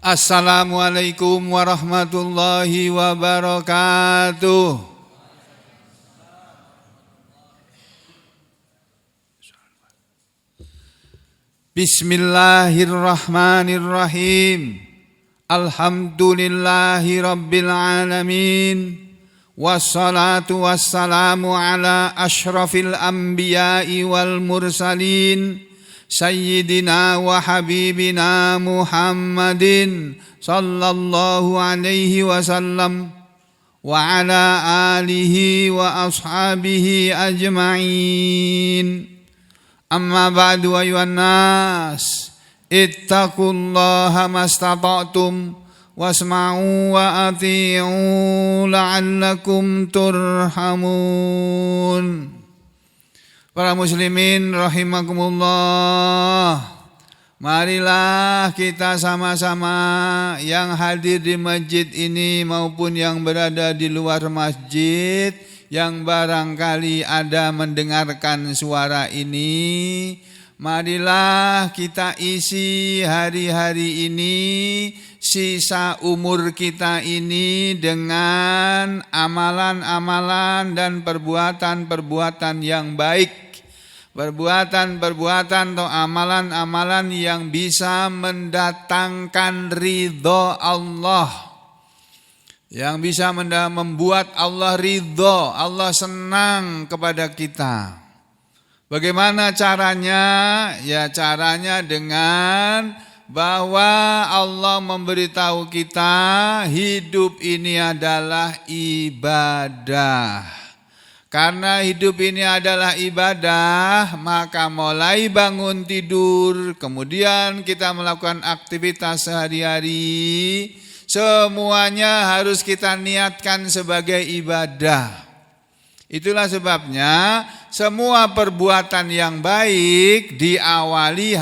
Assalamualaikum warahmatullahi wabarakatuh. Bismillahirrahmanirrahim. Alhamdulillahi rabbil alamin. Wassalatu wassalamu ala ashrafil anbiya'i wal mursalin. Sayyidina wa habibina Muhammadin sallallahu alaihi wasallam wa ala alihi wa ashabihi ajma'in. Amma ba'du ayuhan nas, ittaqullaha mastata'tum wasma'u wa ati'u la'allakum turhamun. Para muslimin rahimakumullah, marilah kita sama-sama yang hadir di masjid ini maupun yang berada di luar masjid, yang barangkali ada mendengarkan suara ini, marilah kita isi hari-hari ini, sisa umur kita ini dengan amalan-amalan dan perbuatan-perbuatan yang baik. Perbuatan-perbuatan atau amalan-amalan yang bisa mendatangkan ridho Allah, yang bisa membuat Allah ridho, Allah senang kepada kita. Bagaimana caranya? Ya, caranya dengan bahwa Allah memberitahu kita hidup ini adalah ibadah. Karena hidup ini adalah ibadah, maka mulai bangun tidur, kemudian kita melakukan aktivitas sehari-hari, semuanya harus kita niatkan sebagai ibadah. Itulah sebabnya semua perbuatan yang baik dimulai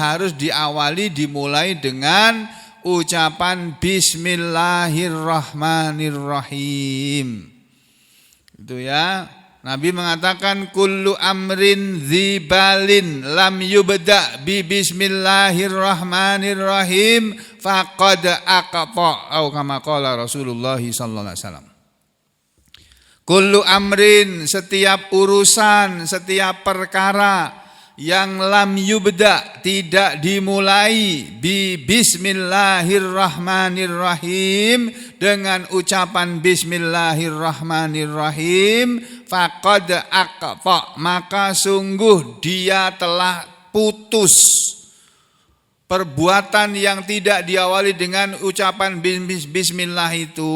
dengan ucapan Bismillahirrahmanirrahim. Itu ya. Nabi mengatakan kullu amrin dzibalin lam yubda bi bismillahirrahmanirrahim faqad aqta, atau kama qala Rasulullah sallallahu alaihi wasallam. Kullu amrin, setiap urusan, setiap perkara yang lam yubda, tidak dimulai bi bismillahirrahmanirrahim, dengan ucapan bismillahirrahmanirrahim, faqad aqta, maka sungguh dia telah putus. Perbuatan yang tidak diawali dengan ucapan bismillah itu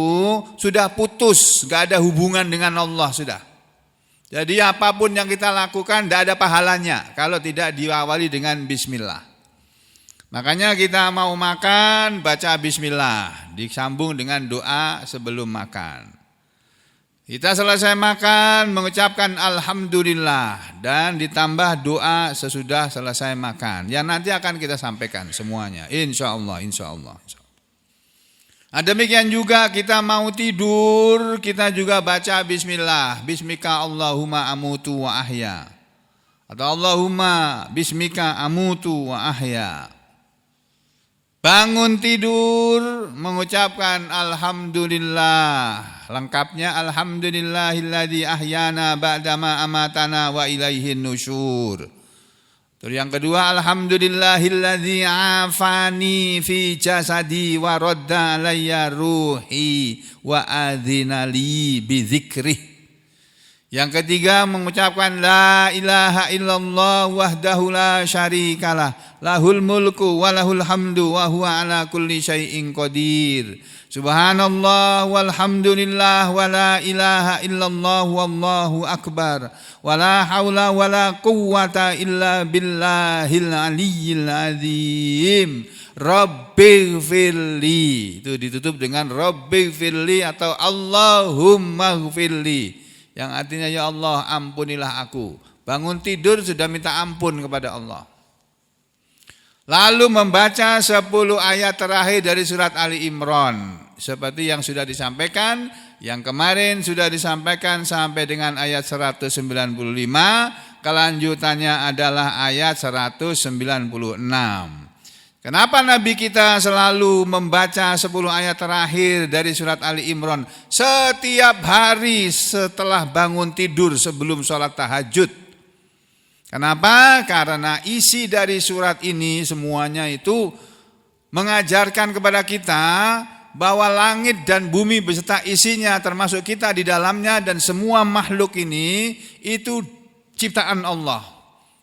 sudah putus, gak ada hubungan dengan Allah sudah. Jadi apapun yang kita lakukan tidak ada pahalanya kalau tidak diawali dengan bismillah. Makanya kita mau makan baca bismillah, disambung dengan doa sebelum makan. Kita selesai makan mengucapkan alhamdulillah dan ditambah doa sesudah selesai makan. Yang nanti akan kita sampaikan semuanya, insyaallah. Nah, demikian juga kita mau tidur, kita juga baca bismillah. Bismika Allahumma amutu wa ahya. Atau Allahumma bismika amutu wa ahya. Bangun tidur mengucapkan alhamdulillah. Lengkapnya alhamdulillahilladzi ahyana ba'dama amatana wa ilaihin nusyur. Terus yang kedua, alhamdulillahilladzi afani fi jasadi wa radda alayya ruhi wa adzinali bi dzikrih. Yang ketiga mengucapkan la ilaha illallah wahdahu la syarikalah, lahul mulku wa lahul hamdu wa huwa ala kulli syai'in qadir. Subhanallah walhamdulillah wa la ilaha illallah wallahu akbar wa la haula wa la quwwata illa billahil aliyyil azim. Rabbighfirli, itu ditutup dengan Rabbighfirli atau Allahumma ghfirli, yang artinya ya Allah ampunilah aku. Bangun tidur sudah minta ampun kepada Allah. Lalu membaca 10 ayat terakhir dari surat Ali Imran. Seperti yang sudah disampaikan, yang kemarin sudah disampaikan sampai dengan ayat 195. Kelanjutannya adalah ayat 196. Kenapa Nabi kita selalu membaca 10 ayat terakhir dari surat Ali Imran setiap hari setelah bangun tidur sebelum sholat tahajud? Kenapa? Karena isi dari surat ini semuanya itu mengajarkan kepada kita bahwa langit dan bumi beserta isinya termasuk kita di dalamnya dan semua makhluk ini itu ciptaan Allah.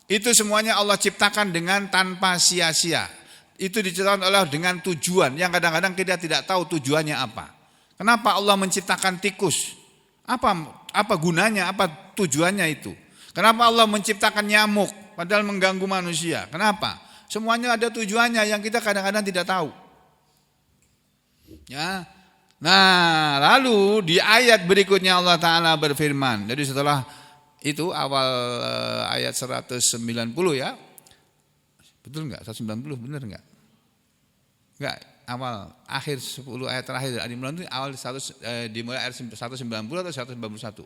Itu semuanya Allah ciptakan dengan tanpa sia-sia. Itu diciptakan Allah dengan tujuan yang kadang-kadang kita tidak tahu tujuannya apa. Kenapa Allah menciptakan tikus? Apa gunanya? Apa tujuannya itu? Kenapa Allah menciptakan nyamuk padahal mengganggu manusia? Kenapa? Semuanya ada tujuannya yang kita kadang-kadang tidak tahu. Ya. Nah, lalu di ayat berikutnya Allah Ta'ala berfirman. Jadi setelah itu awal ayat 190 ya. Betul enggak? 190 benar enggak? Enggak, awal akhir 10 ayat terakhir Ali Imran itu awal dimulai ayat 190 atau 191?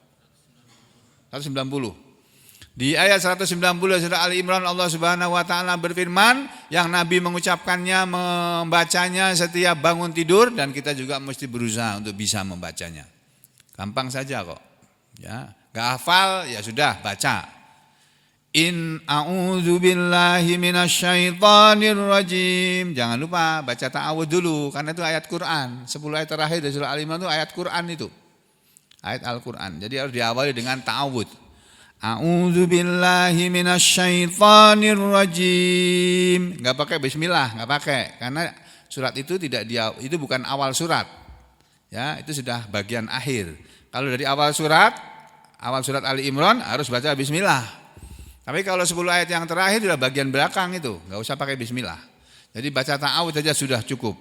190. Di ayat 190 surah Ali Imran Allah Subhanahu wa taala berfirman yang Nabi mengucapkannya, membacanya setiap bangun tidur dan kita juga mesti berusaha untuk bisa membacanya. Gampang saja kok. Ya, enggak hafal ya sudah baca. In a'udzu billahi minasyaitonir rajim. Jangan lupa baca ta'awudz dulu karena itu ayat Quran. 10 ayat terakhir dari surah Al-Imran itu ayat Quran itu. Ayat Al-Quran. Jadi harus diawali dengan ta'awudz. A'udzu billahi minasyaitonir rajim. Enggak pakai bismillah, enggak pakai karena surat itu itu bukan awal surat. Ya, itu sudah bagian akhir. Kalau dari awal surat Ali Imran harus baca bismillah. Tapi kalau 10 ayat yang terakhir sudah bagian belakang itu, enggak usah pakai bismillah. Jadi baca ta'awudz saja sudah cukup.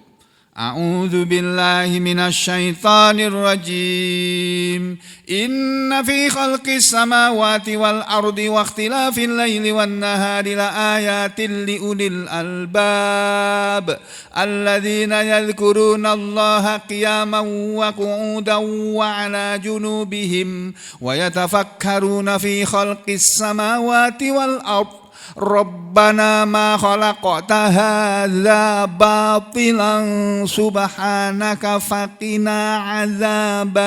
A'udzu billahi minasyaitonir rajim. Inna fi khalqis samawati wal ardi wa ikhtilafil laili wan nahari laayatin liulil albab alladzina yadhkurunallaha qiyaman wa qu'udan wa 'ala junubihim wa yatafakkaruna fi khalqis samawati wal ardi Rabbana ma khalaqta hadza batilan subhanaka faqina adzabannar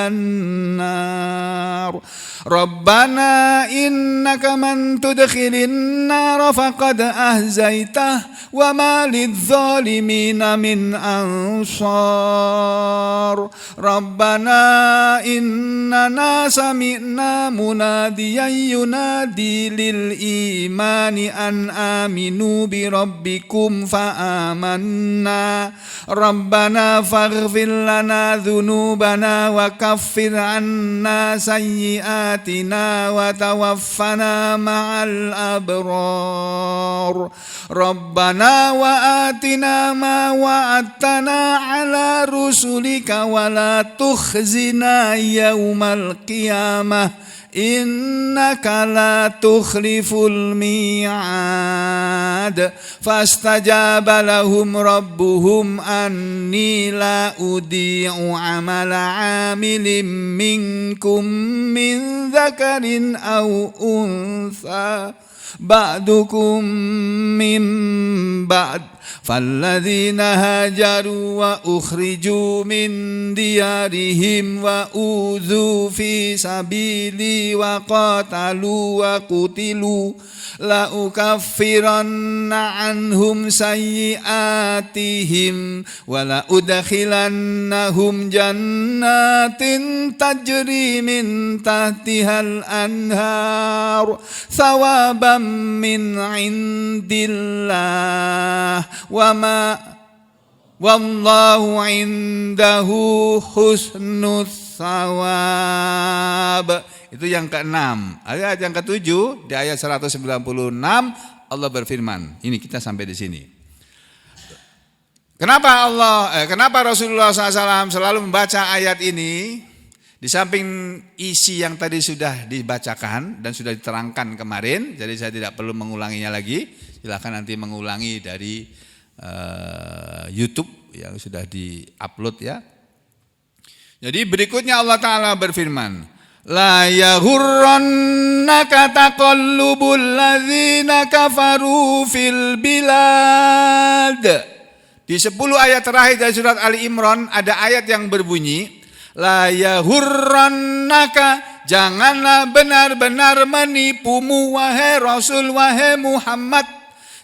Rabbana innaka man tudkhilin nar faqad ahzaitah wa ma lidh-dhalimina min ansar Rabbana innana sami'na munadiyan yunadi lil imani an aminu bi rabbikum fa amanna Rabbana faghfir lana dhunubana wa kaffir anna sayyiatina wa tawaffana ma'al abrar Rabbana wa atina ma wa'adtana ala rusulika wa la tukhzina yawmal qiyamah Innaka la tukhliful mi'ad fastajaba lahum rabbuhum anni la udi'u amala amilin minkum min dzakarin aw untha ba'dukum min ba'd فالذين هاجروا وأخرجوا من ديارهم وأوذوا في سبيلي وقاتلوا وقتلوا لأكفرن عنهم سيئاتهم ولأدخلنهم جنات تجري من تحتها الأنهار ثوابا من عند الله wallahu indahu husnus thawab. Itu yang ke-6. Ayat yang ke-7 di ayat 196 Allah berfirman. Ini kita sampai di sini. Kenapa Rasulullah SAW selalu membaca ayat ini? Di samping isi yang tadi sudah dibacakan dan sudah diterangkan kemarin, jadi saya tidak perlu mengulanginya lagi. Silakan nanti mengulangi dari YouTube yang sudah di-upload ya. Jadi berikutnya Allah Ta'ala berfirman, La yaghurrannaka taqallubul ladzina kafaru fil bilad. Di 10 ayat terakhir dari surat Ali Imran ada ayat yang berbunyi, la yahurrannaka, janganlah benar-benar menipumu wahai Rasul, wahai Muhammad.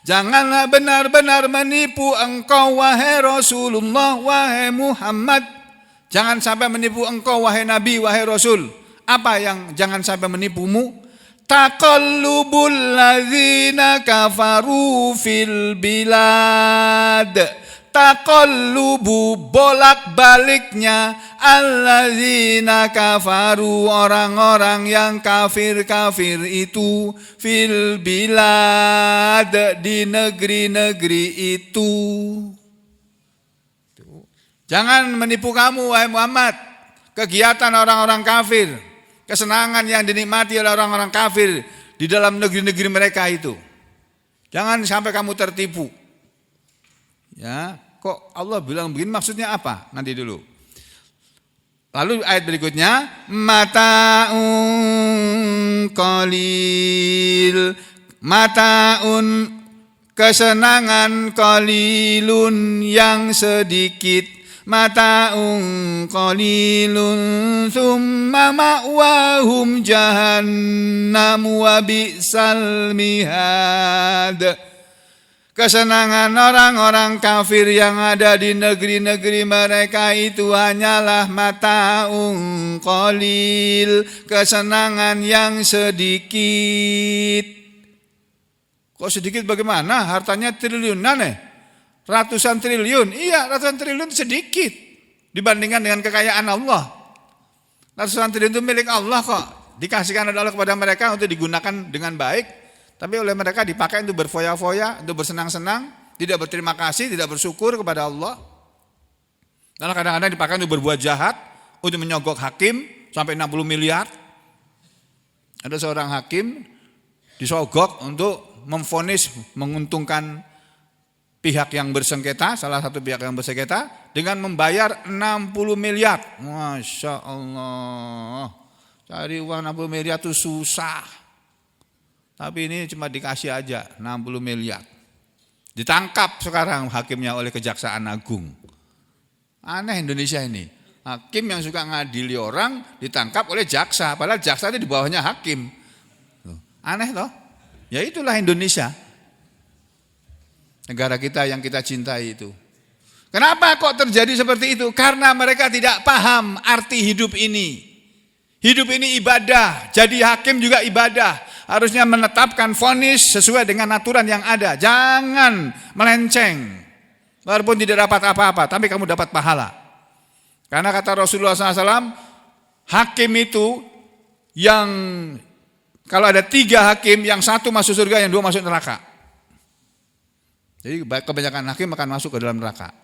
Janganlah benar-benar menipu engkau wahai Rasulullah, wahai Muhammad. Jangan sampai menipu engkau wahai Nabi, wahai Rasul. Apa yang jangan sampai menipumu? Taqallubul ladzina kafaru fil bilad. Taqallubu, bolak-baliknya, alladzina kafaru, orang-orang yang kafir-kafir itu, fil bilad, di negeri-negeri itu. Jangan menipu kamu wahai Muhammad kegiatan orang-orang kafir, kesenangan yang dinikmati oleh orang-orang kafir di dalam negeri-negeri mereka itu. Jangan sampai kamu tertipu. Ya, kok Allah bilang begini, maksudnya apa? Nanti dulu. Lalu ayat berikutnya, mataun qalil, mataun, kesenangan, qalilun, yang sedikit, mataun qalilun, thumma ma'wahum jahannam wa bi'sal mihad. Kesenangan orang-orang kafir yang ada di negeri-negeri mereka itu hanyalah mataun qalil, kesenangan yang sedikit. Kok sedikit bagaimana? Hartanya triliunan ratusan triliun. Iya, ratusan triliun sedikit dibandingkan dengan kekayaan Allah. Ratusan triliun itu milik Allah kok. Dikasihkan oleh Allah kepada mereka untuk digunakan dengan baik. Tapi oleh mereka dipakai untuk berfoya-foya, untuk bersenang-senang, tidak berterima kasih, tidak bersyukur kepada Allah. Lalu kadang-kadang dipakai untuk berbuat jahat, untuk menyogok hakim sampai 60 miliar. Ada seorang hakim disogok untuk memvonis menguntungkan pihak yang bersengketa, salah satu pihak yang bersengketa, dengan membayar 60 miliar. Masya Allah, cari uang 60 miliar itu susah. Tapi ini cuma dikasih aja 60 miliar. Ditangkap sekarang hakimnya oleh Kejaksaan Agung. Aneh Indonesia ini. Hakim yang suka ngadili orang ditangkap oleh jaksa. Padahal jaksa itu di bawahnya hakim. Aneh toh? Ya itulah Indonesia. Negara kita yang kita cintai itu. Kenapa kok terjadi seperti itu? Karena mereka tidak paham arti hidup ini. Hidup ini ibadah. Jadi hakim juga ibadah. Harusnya menetapkan vonis sesuai dengan aturan yang ada. Jangan melenceng. Walaupun tidak dapat apa-apa, tapi kamu dapat pahala. Karena kata Rasulullah SAW, hakim itu yang kalau ada 3 hakim, yang 1 masuk surga, yang 2 masuk neraka. Jadi kebanyakan hakim akan masuk ke dalam neraka.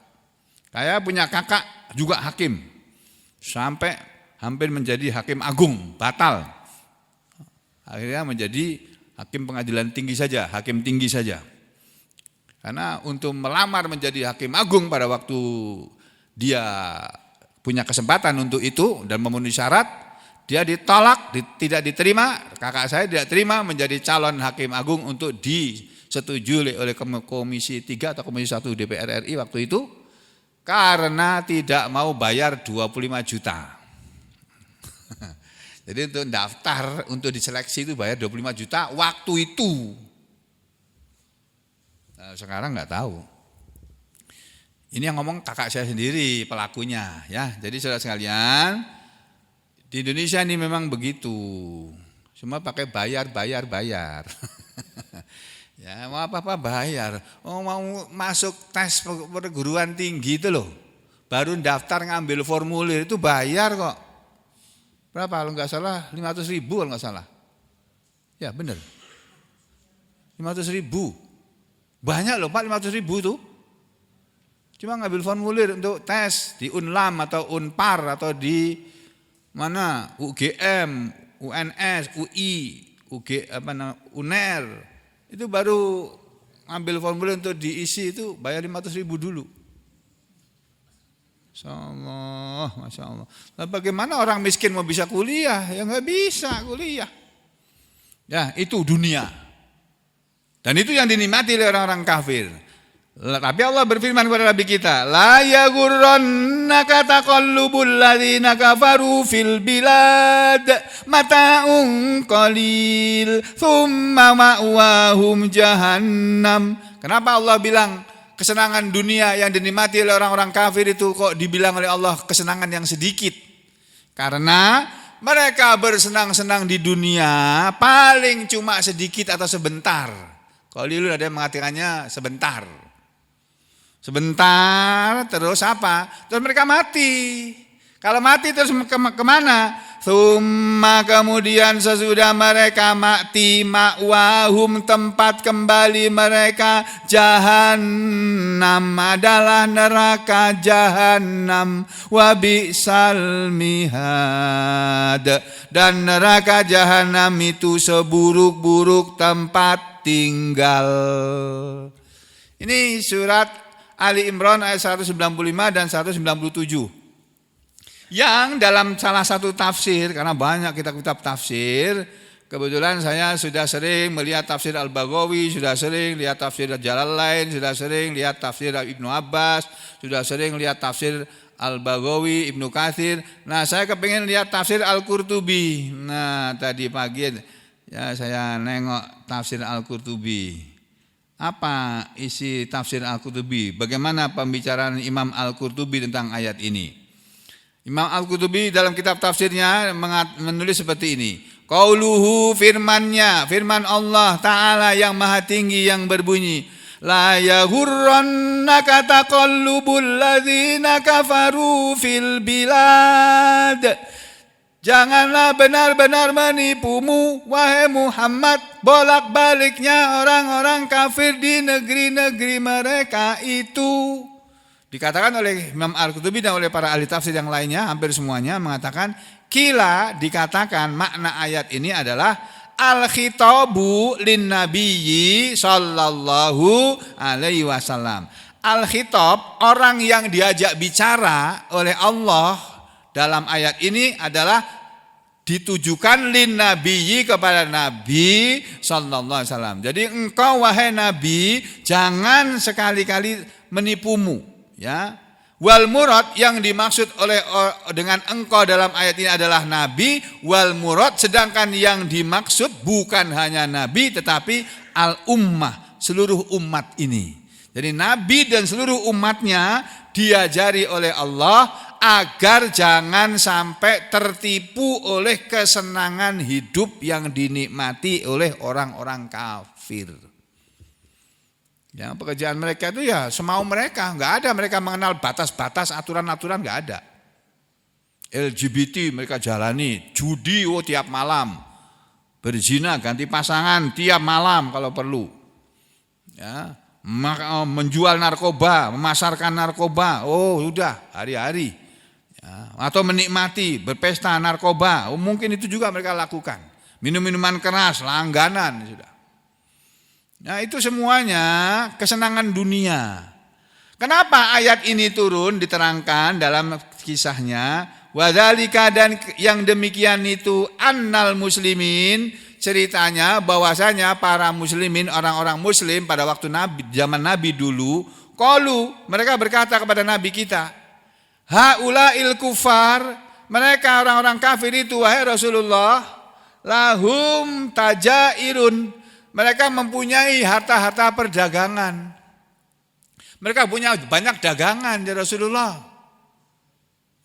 Saya punya kakak juga hakim. Sampai hampir menjadi hakim agung, batal. Akhirnya menjadi hakim pengadilan tinggi saja, hakim tinggi saja. Karena untuk melamar menjadi hakim agung pada waktu dia punya kesempatan untuk itu dan memenuhi syarat, dia ditolak, tidak diterima. Kakak saya tidak terima menjadi calon hakim agung untuk disetujui oleh Komisi 3 atau Komisi 1 DPR RI waktu itu, karena tidak mau bayar 25 juta. Jadi untuk daftar, untuk diseleksi itu bayar 25 juta waktu itu. Nah, sekarang nggak tahu. Ini yang ngomong kakak saya sendiri pelakunya, ya. Jadi saudara sekalian, di Indonesia ini memang begitu. Semua pakai bayar. Ya, mau apa-apa bayar. Oh, mau masuk tes perguruan tinggi itu loh. Baru daftar ngambil formulir itu bayar kok. Berapa kalau nggak salah 500.000 kalau nggak salah. Ya benar. 500.000. Banyak loh Pak 500.000 itu. Cuma ngambil formulir untuk tes di Unlam atau Unpar atau di mana UGM, UNS, UI, UNER. Itu baru ngambil formulir untuk diisi itu bayar 500.000 dulu. Masya Allah. Nah, bagaimana orang miskin mau bisa kuliah? Ya nggak bisa kuliah. Ya itu dunia. Dan itu yang dinikmati oleh orang-orang kafir. Tapi Allah berfirman kepada Nabi kita, la yaghurrannaka taqallubul ladzina kafaru fil bilad mata'un qalil tsumma ma'wahum jahannam. Kenapa Allah bilang kesenangan dunia yang dinikmati oleh orang-orang kafir itu kok dibilang oleh Allah kesenangan yang sedikit? Karena mereka bersenang-senang di dunia paling cuma sedikit atau sebentar. Qalilun ada yang mengatakannya sebentar. Sebentar, terus apa? Terus mereka mati. Kalau mati terus kemana? Tsumma kemudian sesudah mereka mati, ma'wahum tempat kembali mereka jahannam adalah neraka jahannam, wa bi'sal mihad, dan neraka jahannam itu seburuk-buruk tempat tinggal. Ini surat Ali Imran ayat 195 dan 197. Yang dalam salah satu tafsir, karena banyak kitab-kitab tafsir, kebetulan saya sudah sering melihat tafsir Al-Baghawi, sudah sering lihat tafsir Jalalain, sudah sering lihat tafsir Ibnu Abbas, sudah sering lihat tafsir Al-Baghawi, Ibnu Katsir. Nah, saya kepengen lihat tafsir Al-Qurtubi. Nah, tadi pagi ya saya nengok tafsir Al-Qurtubi. Apa isi tafsir Al-Qurtubi? Bagaimana pembicaraan Imam Al-Qurtubi tentang ayat ini? Imam Al-Qurtubi dalam kitab tafsirnya menulis seperti ini. Qauluhu, firmannya, firman Allah Ta'ala yang maha tinggi yang berbunyi, la yaghurrannaka taqallubul ladzina kafaru fil bilad. Janganlah benar-benar menipumu, wahai Muhammad, bolak-baliknya orang-orang kafir di negeri-negeri mereka itu. Dikatakan oleh Imam Al-Qurtubi dan oleh para ahli tafsir yang lainnya, hampir semuanya mengatakan, kila dikatakan makna ayat ini adalah al-khitabu lin nabiyyi sallallahu alaihi wasallam. Al-khitab, orang yang diajak bicara oleh Allah dalam ayat ini adalah ditujukan lin nabiyyi kepada Nabi sallallahu alaihi wasallam. Jadi engkau wahai Nabi jangan sekali-kali menipumu, ya. Wal murad yang dimaksud oleh dengan engkau dalam ayat ini adalah Nabi, wal murad sedangkan yang dimaksud bukan hanya Nabi tetapi al ummah, seluruh umat ini. Jadi Nabi dan seluruh umatnya diajari oleh Allah agar jangan sampai tertipu oleh kesenangan hidup yang dinikmati oleh orang-orang kafir. Yang pekerjaan mereka itu ya semau mereka, nggak ada mereka mengenal batas-batas, aturan-aturan nggak ada. LGBT mereka jalani, judi tiap malam, berzina ganti pasangan tiap malam kalau perlu, ya. Menjual narkoba, memasarkan narkoba, sudah hari-hari, ya. Atau menikmati berpesta narkoba, mungkin itu juga mereka lakukan. Minum-minuman keras, langganan sudah. Nah itu semuanya kesenangan dunia. Kenapa ayat ini turun diterangkan dalam kisahnya? Wadzalika, dan yang demikian itu annal muslimin, ceritanya bahwasanya para muslimin, orang-orang muslim pada waktu Nabi, zaman Nabi dulu, qalu, mereka berkata kepada Nabi kita, haulail kufar, mereka orang-orang kafir itu wahai Rasulullah, lahum tajairun, mereka mempunyai harta-harta perdagangan. Mereka punya banyak dagangan ya Rasulullah.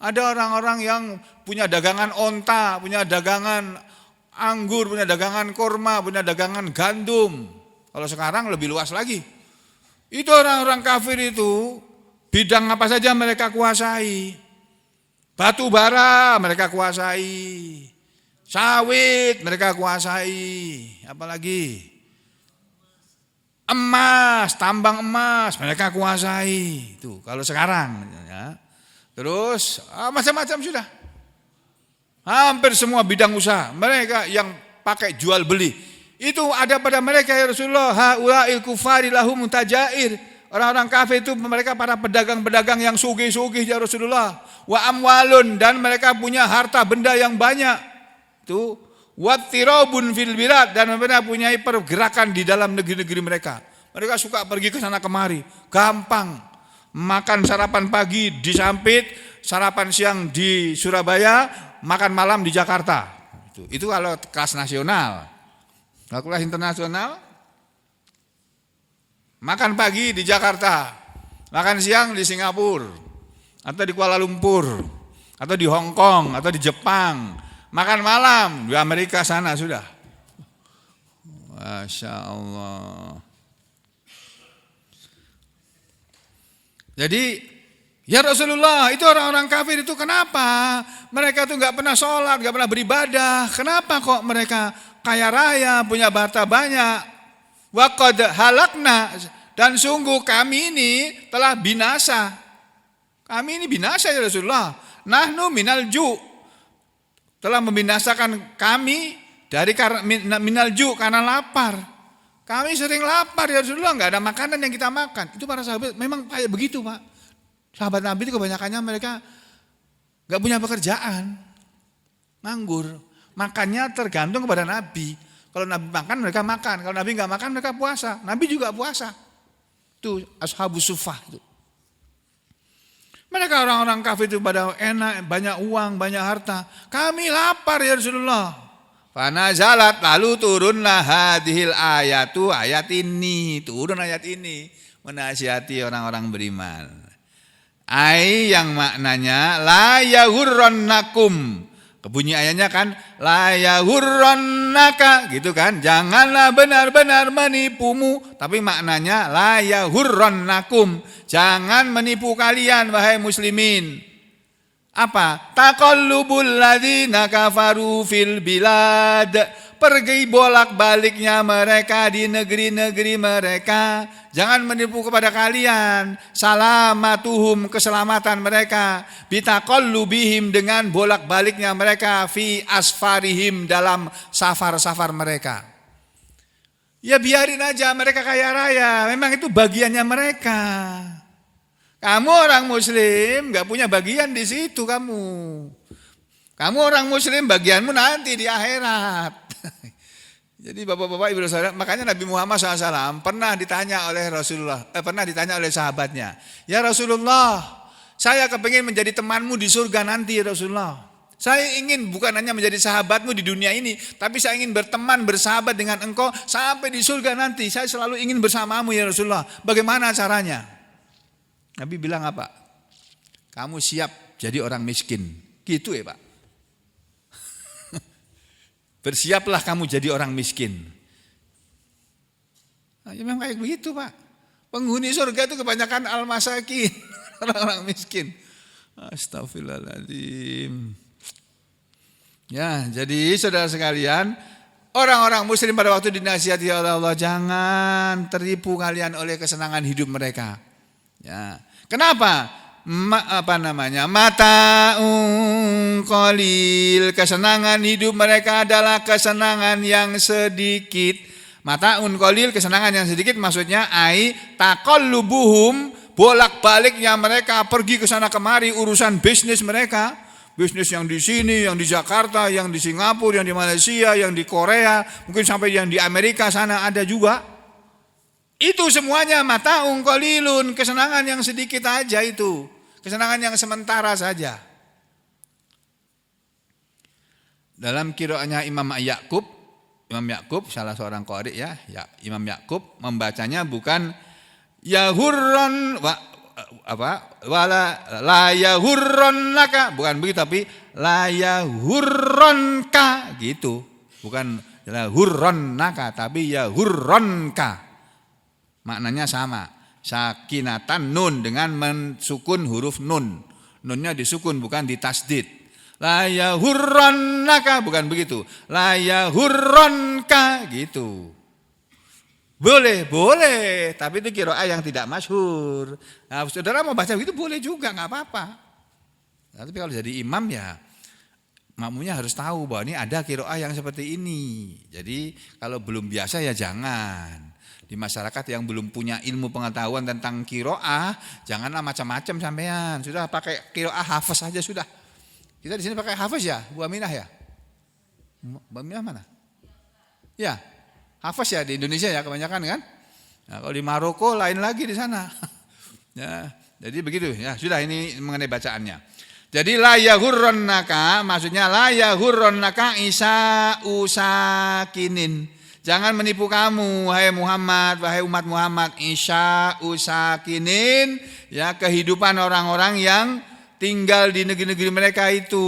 Ada orang-orang yang punya dagangan onta, punya dagangan anggur, punya dagangan kurma, punya dagangan gandum. Kalau sekarang lebih luas lagi. Itu orang-orang kafir itu, bidang apa saja mereka kuasai. Batu bara mereka kuasai. Sawit mereka kuasai. Apalagi emas, tambang emas mereka kuasai. Itu kalau sekarang, ya. Terus macam-macam sudah. Hampir semua bidang usaha mereka yang pakai jual beli itu ada pada mereka ya Rasulullah. Haulail kufari lahum tajair, orang-orang kafir itu mereka para pedagang-pedagang yang sugih-sugih ya Rasulullah. Wa amwalun, dan mereka punya harta benda yang banyak. Itu wattirabun fil bilad, dan mereka punya pergerakan di dalam negeri-negeri mereka. Mereka suka pergi ke sana kemari. Gampang. Makan sarapan pagi di Sampit, sarapan siang di Surabaya, makan malam di Jakarta. Itu kalau kelas nasional. Kalau kelas internasional, makan pagi di Jakarta, makan siang di Singapura, atau di Kuala Lumpur, atau di Hong Kong, atau di Jepang. Makan malam di Amerika sana sudah. Masya Allah. Jadi, ya Rasulullah, itu orang-orang kafir itu kenapa? Mereka tuh nggak pernah sholat, nggak pernah beribadah. Kenapa kok mereka kaya raya, punya harta banyak? Wa qad halakna, dan sungguh kami ini telah binasa. Kami ini binasa ya Rasulullah. Nahnu minal ju, telah membinasakan kami dari minal ju, karena lapar. Kami sering lapar ya Rasulullah, nggak ada makanan yang kita makan. Itu para sahabat memang kayak begitu Pak. Sahabat Nabi itu kebanyakannya mereka nggak punya pekerjaan, nganggur. Makannya tergantung kepada Nabi. Kalau Nabi makan mereka makan, kalau Nabi nggak makan mereka puasa. Nabi juga puasa. Itu ashabus suffah itu. Mereka orang-orang kafir itu pada enak, banyak uang, banyak harta. Kami lapar ya Rasulullah. Fanazalat, lalu turunlah hadhil ayatu, ayat ini, turun ayat ini menasihati orang-orang beriman. Ai yang maknanya la yahurrannakum. Kebunyi ayatnya kan la yahurrannaka gitu kan. Janganlah benar-benar menipumu, tapi maknanya la yahurrannakum. Jangan menipu kalian wahai muslimin. Apa? Taqallubul ladzina kafaru fil bilad. Pergi bolak-baliknya mereka di negeri-negeri mereka. Jangan menipu kepada kalian. Salamatuhum, keselamatan mereka. Bitaqallubihim, dengan bolak-baliknya mereka. Fi asfarihim, dalam safar-safar mereka. Ya biarin aja mereka kaya raya. Memang itu bagiannya mereka. Kamu orang muslim gak punya bagian di situ kamu. Kamu orang muslim bagianmu nanti di akhirat. Jadi bapak-bapak ibu saudara, makanya Nabi Muhammad SAW pernah ditanya oleh Rasulullah, pernah ditanya oleh sahabatnya. Ya Rasulullah, saya kepingin menjadi temanmu di surga nanti ya Rasulullah. Saya ingin bukan hanya menjadi sahabatmu di dunia ini, tapi saya ingin berteman, bersahabat dengan engkau sampai di surga nanti. Saya selalu ingin bersamamu ya Rasulullah. Bagaimana caranya? Nabi bilang apa? Kamu siap jadi orang miskin. Gitu ya Pak. Bersiaplah kamu jadi orang miskin. Nah, ya memang kayak begitu Pak. Penghuni surga itu kebanyakan al-masakin. Orang-orang miskin. Astagfirullahaladzim. Ya, jadi saudara sekalian, orang-orang muslim pada waktu dinasihati oleh Allah, jangan tertipu kalian oleh kesenangan hidup mereka. Ya. Kenapa? Mata'un qalil, kesenangan hidup mereka adalah kesenangan yang sedikit. Mata'un qalil, kesenangan yang sedikit maksudnya ai taqallubuhum, bolak-baliknya mereka pergi ke sana kemari urusan bisnis mereka. Bisnis yang di sini, yang di Jakarta, yang di Singapura, yang di Malaysia, yang di Korea, mungkin sampai yang di Amerika sana ada juga. Itu semuanya mata'un qalilun, kesenangan yang sedikit aja itu. Kesenangan yang sementara saja. Dalam qiraatnya Imam Ya'qub salah seorang qari ya, Imam Ya'qub membacanya bukan yahurran wala la yahurrannaka, bukan begitu, tapi la yahurranka gitu. Bukan la hurrannaka, tapi yahurranka. Maknanya sama. Sakinatan nun dengan mensukun huruf nun. Nunnya disukun bukan ditasdid. La yahurrannaka, bukan begitu. La yahurranka gitu. Boleh, tapi itu qiraah yang tidak masyhur. Nah, saudara mau baca begitu boleh juga, enggak apa-apa. Nah, tapi kalau jadi imam ya makmumnya harus tahu bahwa ini ada qiraah yang seperti ini. Jadi kalau belum biasa ya jangan. Di masyarakat yang belum punya ilmu pengetahuan tentang qiraah, janganlah macam-macam sampean. Sudah pakai qiraah hafaz saja sudah. Kita di sini pakai hafaz ya, Bu Aminah ya? Bu Aminah mana? Ya, hafaz ya di Indonesia ya kebanyakan kan? Nah, kalau di Maroko lain lagi di sana. Ya, jadi begitu ya. Sudah, ini mengenai bacaannya. Jadi la yahurrannaka, maksudnya la yahurrannaka isa usakinin. Jangan menipu kamu wahai Muhammad, wahai umat Muhammad, isa usakinin, ya, kehidupan orang-orang yang tinggal di negeri-negeri mereka itu.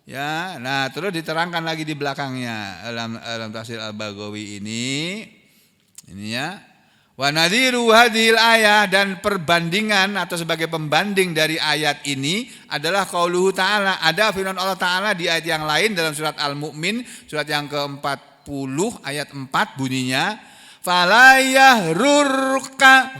Ya, nah terus diterangkan lagi di belakangnya dalam tafsir Al-Baghawi ini ya. Wa nadhiru hadhil ayah, dan perbandingan atau sebagai pembanding dari ayat ini adalah qauluhu ta'ala, ada firman Allah Ta'ala di ayat yang lain dalam surat Al-Mu'min, surat yang ke-40 ayat 4 bunyinya, fala yahrurka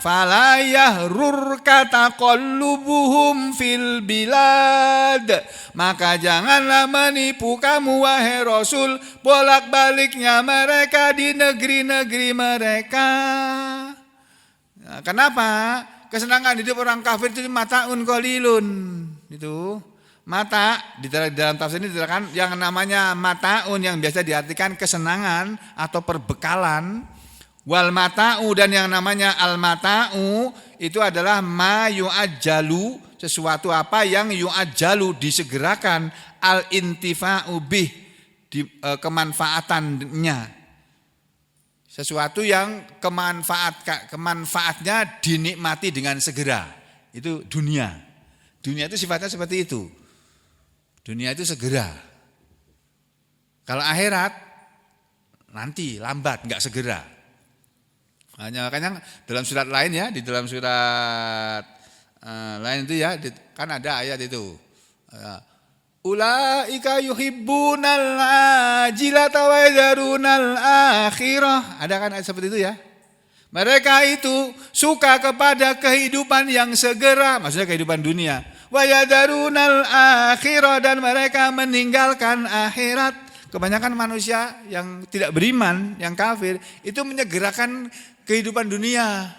taqallubuhum fil bilad, maka janganlah menipu kamu wahai Rasul bolak-baliknya mereka di negeri-negeri mereka. Nah, kenapa? Kesenangan hidup orang kafir itu mataun qalilun. Itu mata di dalam tafsir ini diterangkan yang namanya mataun yang biasa diartikan kesenangan atau perbekalan. Wal mata'u, dan yang namanya al mata'u itu adalah ma yu'ajjalu, sesuatu apa yang yu'ajjalu disegerakan, al intifa'u bih, kemanfaatannya. Sesuatu yang kemanfaatnya dinikmati dengan segera. Itu dunia. Dunia itu sifatnya seperti itu. Dunia itu segera. Kalau akhirat nanti lambat, enggak segera. Makanya dalam surat lain ya, di dalam surat lain itu ya, kan ada ayat itu. Ulaika yuhibbunal ajilata wa yadharunal akhirah. Ada kan ayat seperti itu ya? Mereka itu suka kepada kehidupan yang segera, maksudnya kehidupan dunia. Wa yadharunal akhirah, dan mereka meninggalkan akhirat. Kebanyakan manusia yang tidak beriman, yang kafir, itu menyegerakan kehidupan dunia.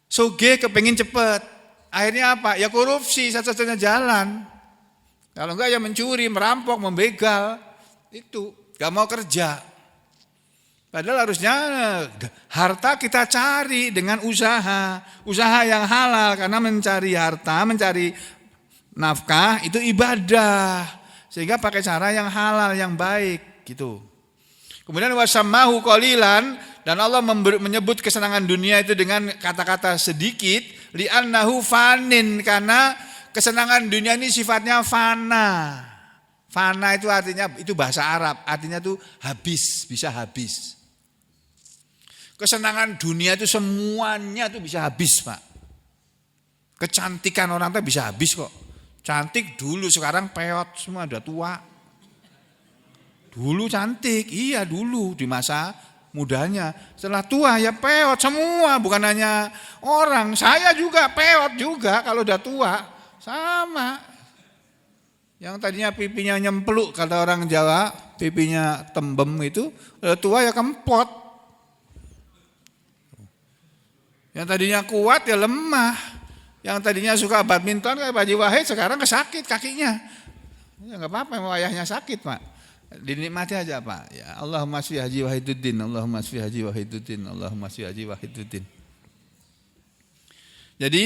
Soge kepengin cepat. Akhirnya apa? Ya korupsi satu-satunya jalan. Kalau enggak ya mencuri, merampok, membegal. Itu enggak mau kerja. Padahal harusnya harta kita cari dengan usaha. Usaha yang halal, karena mencari harta, mencari nafkah itu ibadah. Sehingga pakai cara yang halal, yang baik gitu. Kemudian wasamahu qalilan, dan Allah menyebut kesenangan dunia itu dengan kata-kata sedikit, li'annahu fanin, karena kesenangan dunia ini sifatnya fana. Fana itu artinya, itu bahasa Arab, artinya itu habis, bisa habis. Kesenangan dunia itu semuanya itu bisa habis, Pak. Kecantikan orang itu bisa habis kok. Cantik dulu, sekarang peot semua, udah tua. Dulu cantik, iya dulu di masa mudanya. Setelah tua ya peot semua, bukan hanya orang. Saya juga peot juga kalau udah tua, sama. Yang tadinya pipinya nyempluk, kata orang Jawa, pipinya tembem itu, udah tua ya kempot. Yang tadinya kuat ya lemah. Yang tadinya suka badminton kayak Pak Haji Wahid, sekarang kesakit kakinya. Ya enggak apa-apa, ayahnya sakit, Pak. Dinikmati aja, Pak. Ya, Allahumma shfi Haji Wahiduddin, Allahumma shfi Haji Wahiduddin, Allahumma shfi Haji Wahiduddin. Jadi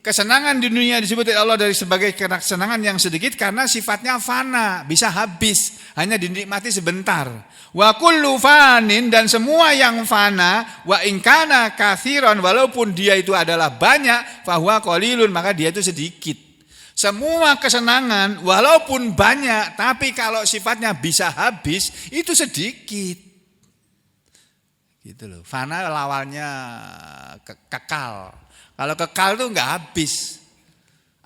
kesenangan di dunia disebut oleh Allah dari sebagai kesenangan yang sedikit karena sifatnya fana, bisa habis, hanya dinikmati sebentar. Wa kullu fanin, dan semua yang fana, wa in kana katsiran, walaupun dia itu adalah banyak, fahuwa qalilun, maka dia itu sedikit. Semua kesenangan walaupun banyak, tapi kalau sifatnya bisa habis, itu sedikit. Gitu loh. Fana lawannya kekal. Kalau kekal tuh enggak habis.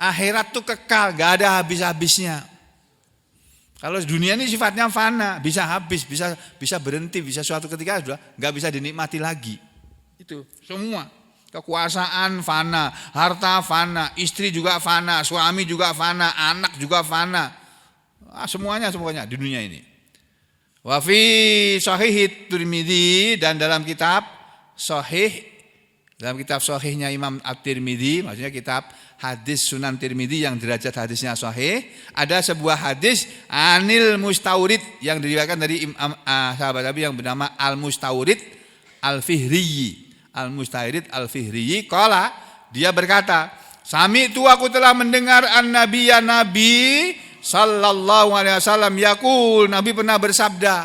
Akhirat tuh kekal, enggak ada habis-habisnya. Kalau dunia ini sifatnya fana, bisa habis, bisa berhenti, bisa suatu ketika sudah enggak bisa dinikmati lagi. Itu semua. Kekuasaan fana, harta fana, istri juga fana, suami juga fana, anak juga fana. Semuanya di dunia ini. Wa fi Sahih Tirmidzi, dan dalam kitab sahihnya Imam At-Tirmidzi, maksudnya kitab hadis Sunan Tirmidzi yang derajat hadisnya sahih, ada sebuah hadis Anil Mustaurid yang diriwayatkan dari sahabat Nabi yang bernama Al-Mustaurid Al-Fihri. Al-Mustairid Al-Fihri qala, dia berkata, sami'tu, aku telah mendengar an-nabiyya, Nabi sallallahu alaihi wasallam yaqul, Nabi pernah bersabda,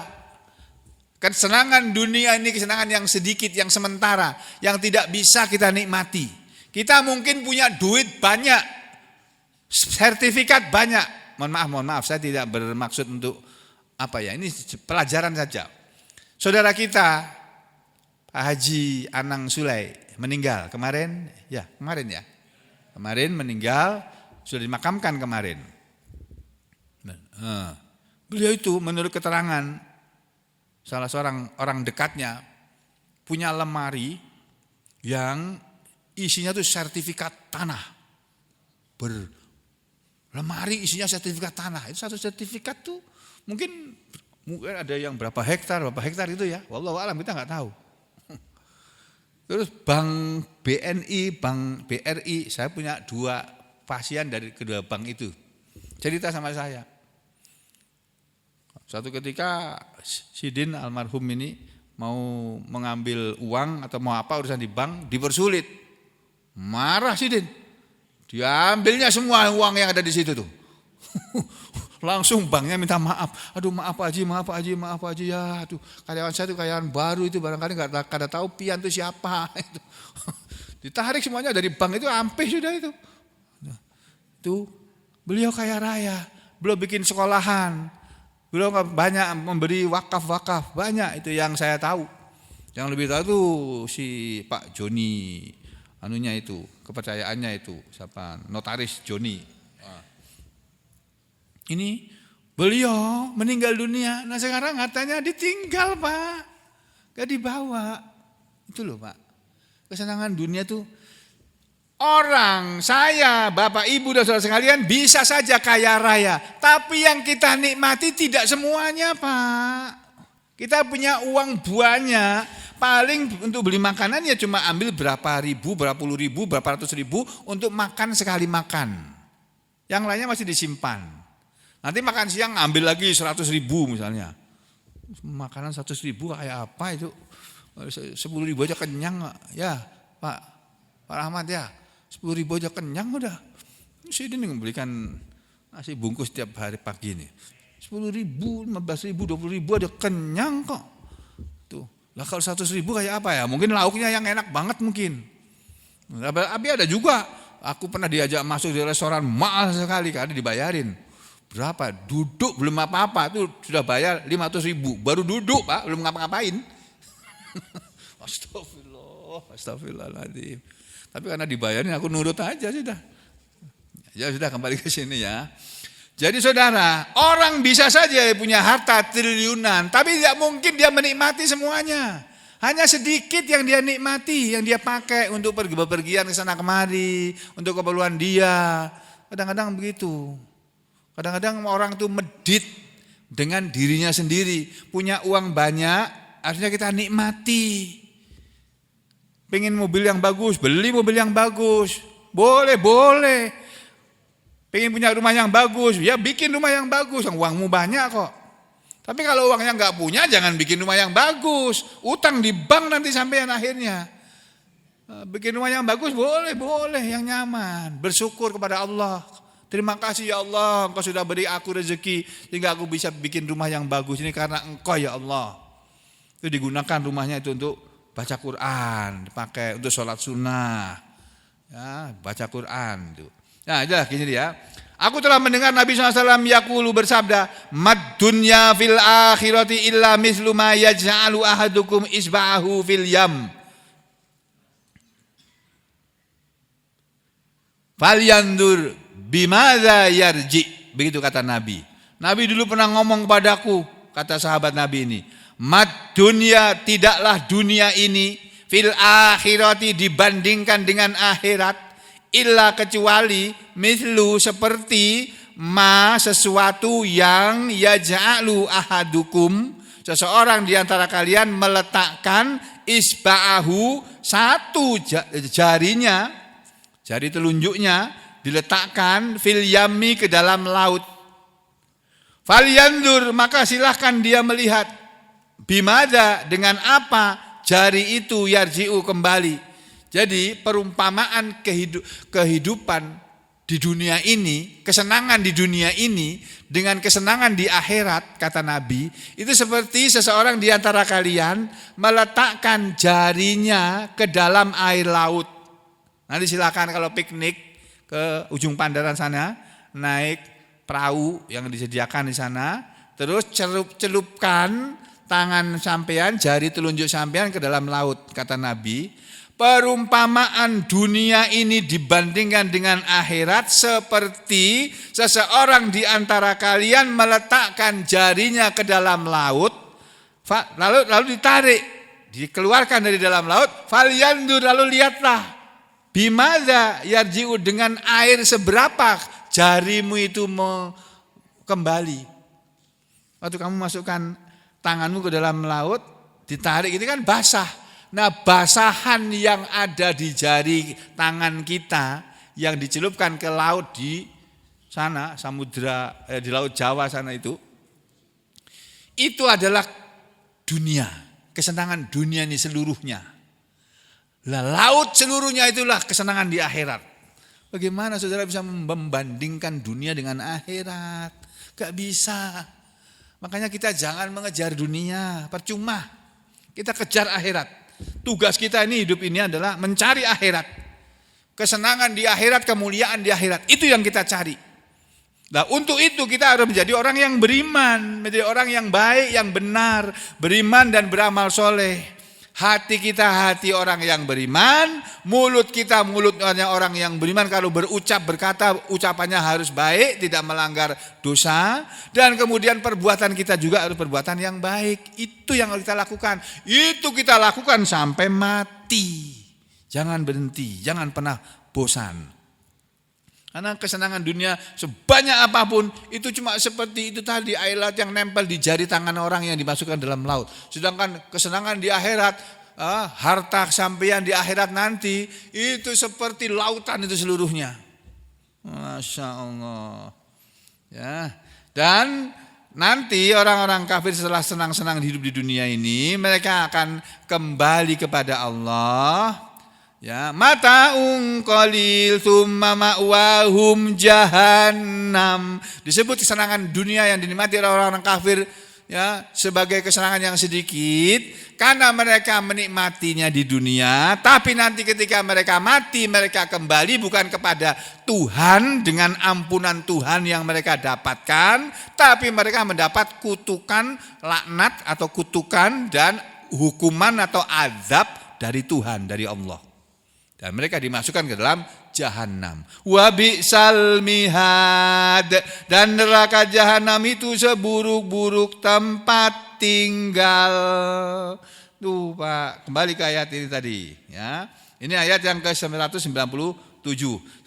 kesenangan dunia ini kesenangan yang sedikit, yang sementara, yang tidak bisa kita nikmati. Kita mungkin punya duit banyak, sertifikat banyak. Mohon maaf, saya tidak bermaksud untuk ini pelajaran saja. Saudara kita Pak Haji Anang Sulai meninggal kemarin ya. Kemarin meninggal, sudah dimakamkan kemarin. Beliau itu menurut keterangan salah seorang orang dekatnya punya lemari yang isinya tuh sertifikat tanah. Lemari isinya sertifikat tanah. Itu satu sertifikat tuh mungkin ada yang berapa hektar itu ya. Wallahu a'lam, kita nggak tahu. Terus Bank BNI, Bank BRI, saya punya 2 pasien dari kedua bank itu. Cerita sama saya. Suatu ketika Sidin almarhum ini mau mengambil uang atau mau apa urusan di bank, dipersulit. Marah Sidin. Diambilnya semua uang yang ada di situ tuh. Langsung banknya minta maaf. Aduh maaf Pak Haji ya. Aduh, karyawan saya itu karyawan baru itu, barangkali nggak ada tahu pian itu siapa. Itu. Ditarik semuanya dari bank itu, ampe sudah itu. Itu beliau kaya raya, beliau bikin sekolahan, beliau banyak memberi wakaf banyak, itu yang saya tahu. Yang lebih tahu tuh si Pak Joni, kepercayaannya itu siapa? Notaris Joni. Ini beliau meninggal dunia. Nah sekarang hartanya ditinggal Pak, gak dibawa. Itu loh Pak, kesenangan dunia tuh. Orang, saya, Bapak Ibu dan saudara sekalian bisa saja kaya raya, tapi yang kita nikmati tidak semuanya Pak. Kita punya uang banyak, paling untuk beli makanan ya cuma ambil berapa ribu, berapa puluh ribu, berapa ratus ribu untuk makan sekali makan. Yang lainnya masih disimpan. Nanti makan siang ambil lagi 100 ribu misalnya. Makanan 100 ribu kayak apa itu? 10 ribu aja kenyang. Ya Pak Rahmat ya, 10 ribu aja kenyang udah. Saya ini membelikan nasi bungkus tiap hari pagi ini. 10 ribu, 15 ribu, 20 ribu aja kenyang kok. Tuh. Lah kalau 100 ribu kayak apa ya? Mungkin lauknya yang enak banget mungkin. Tapi ada juga, aku pernah diajak masuk di restoran mahal sekali karena dibayarin. Berapa? Duduk belum apa-apa tuh sudah bayar 500 ribu. Baru duduk Pak, belum ngapa-ngapain. Astagfirullahaladzim. Tapi karena dibayarin aku nurut aja sudah. Ya sudah, kembali ke sini ya. Jadi saudara, orang bisa saja punya harta triliunan, tapi tidak mungkin dia menikmati semuanya. Hanya sedikit yang dia nikmati, yang dia pakai untuk pergi-pergian ke sana kemari, untuk keperluan dia. Kadang-kadang begitu. Kadang-kadang orang itu medit dengan dirinya sendiri. Punya uang banyak, harusnya kita nikmati. Pengen mobil yang bagus, beli mobil yang bagus. Boleh. Pengen punya rumah yang bagus, ya bikin rumah yang bagus. Uangmu banyak kok. Tapi kalau uangnya nggak punya, jangan bikin rumah yang bagus. Utang di bank nanti sampean akhirnya. Bikin rumah yang bagus boleh, yang nyaman. Bersyukur kepada Allah. Terima kasih ya Allah, Engkau sudah beri aku rezeki sehingga aku bisa bikin rumah yang bagus ini karena Engkau ya Allah. Itu digunakan rumahnya itu untuk baca Quran, dipakai untuk sholat sunnah, ya, baca Quran itu. Nah, itulah gini dia. Aku telah mendengar Nabi SAW yaqulu bersabda, "Mad dunya fil akhirati illa mislu ma yaj'alu ahadukum isba'ahu fil yam. Falyandur bimadza yarji." Begitu kata Nabi. Nabi dulu pernah ngomong kepadaku, kata sahabat Nabi ini, "Mad dunya, tidaklah dunia ini, fil akhirati, dibandingkan dengan akhirat, illa kecuali mislu seperti ma sesuatu yang yaj'alu ahadukum, seseorang di antara kalian meletakkan isba'ahu, satu jarinya, jari telunjuknya diletakkan fil yami, ke dalam laut. Falyandur, maka silahkan dia melihat, bimada, dengan apa, jari itu yarji'u kembali. Jadi perumpamaan kehidupan di dunia ini, kesenangan di dunia ini dengan kesenangan di akhirat, kata Nabi, itu seperti seseorang di antara kalian meletakkan jarinya ke dalam air laut. Nanti silakan kalau piknik ke ujung Pandaran sana, naik perahu yang disediakan di sana, terus celupkan tangan sampean, jari telunjuk sampean ke dalam laut, kata Nabi. Perumpamaan dunia ini dibandingkan dengan akhirat seperti seseorang di antara kalian meletakkan jarinya ke dalam laut, lalu ditarik, dikeluarkan dari dalam laut, falyandur, lalu lihatlah, bimadza yarji'u, dengan air seberapa jarimu itu kembali. Waktu kamu masukkan tanganmu ke dalam laut, ditarik, ini kan basah. Nah, basahan yang ada di jari tangan kita yang dicelupkan ke laut di sana, samudra, di Laut Jawa sana itu adalah dunia, kesenangan dunia ini seluruhnya. Lah, laut seluruhnya itulah kesenangan di akhirat. Bagaimana saudara bisa membandingkan dunia dengan akhirat? Gak bisa. Makanya kita jangan mengejar dunia, percuma. Kita kejar akhirat. Tugas kita ini hidup ini adalah mencari akhirat. Kesenangan di akhirat, kemuliaan di akhirat. Itu yang kita cari. Nah, untuk itu kita harus menjadi orang yang beriman, menjadi orang yang baik, yang benar, beriman dan beramal soleh. Hati kita hati orang yang beriman, mulut kita mulutnya orang yang beriman. Kalau berucap, berkata, ucapannya harus baik, tidak melanggar dosa. Dan kemudian perbuatan kita juga harus perbuatan yang baik. Itu yang harus kita lakukan. Itu kita lakukan sampai mati. Jangan berhenti, jangan pernah bosan. Karena kesenangan dunia sebanyak apapun itu cuma seperti itu tadi, air laut yang nempel di jari tangan orang yang dimasukkan dalam laut. Sedangkan kesenangan di akhirat, harta sampeyan di akhirat nanti itu seperti lautan itu seluruhnya. Masya Allah. Ya. Dan nanti orang-orang kafir setelah senang-senang hidup di dunia ini, mereka akan kembali kepada Allah. Ya, mata'un qalil tsumma ma'wahum jahannam. Disebut kesenangan dunia yang dinikmati oleh orang-orang kafir ya sebagai kesenangan yang sedikit karena mereka menikmatinya di dunia, tapi nanti ketika mereka mati mereka kembali bukan kepada Tuhan dengan ampunan Tuhan yang mereka dapatkan, tapi mereka mendapat kutukan, laknat atau kutukan dan hukuman atau azab dari Tuhan, dari Allah. Dan mereka dimasukkan ke dalam jahanam. Wa bi'sal mihad, dan neraka jahanam itu seburuk-buruk tempat tinggal. Tuh Pak, kembali ke ayat ini tadi ya. Ini ayat yang ke-197.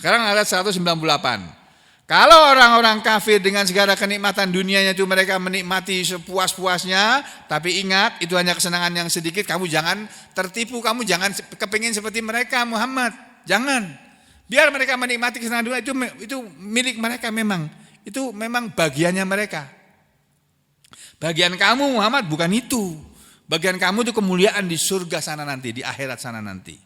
Sekarang ayat 198. Kalau orang-orang kafir dengan segala kenikmatan dunianya itu mereka menikmati sepuas-puasnya, tapi ingat itu hanya kesenangan yang sedikit. Kamu jangan tertipu, kamu jangan kepingin seperti mereka Muhammad. Jangan. Biar mereka menikmati kesenangan dunia itu milik mereka memang. Itu memang bagiannya mereka. Bagian kamu Muhammad bukan itu. Bagian kamu itu kemuliaan di surga sana nanti, di akhirat sana nanti.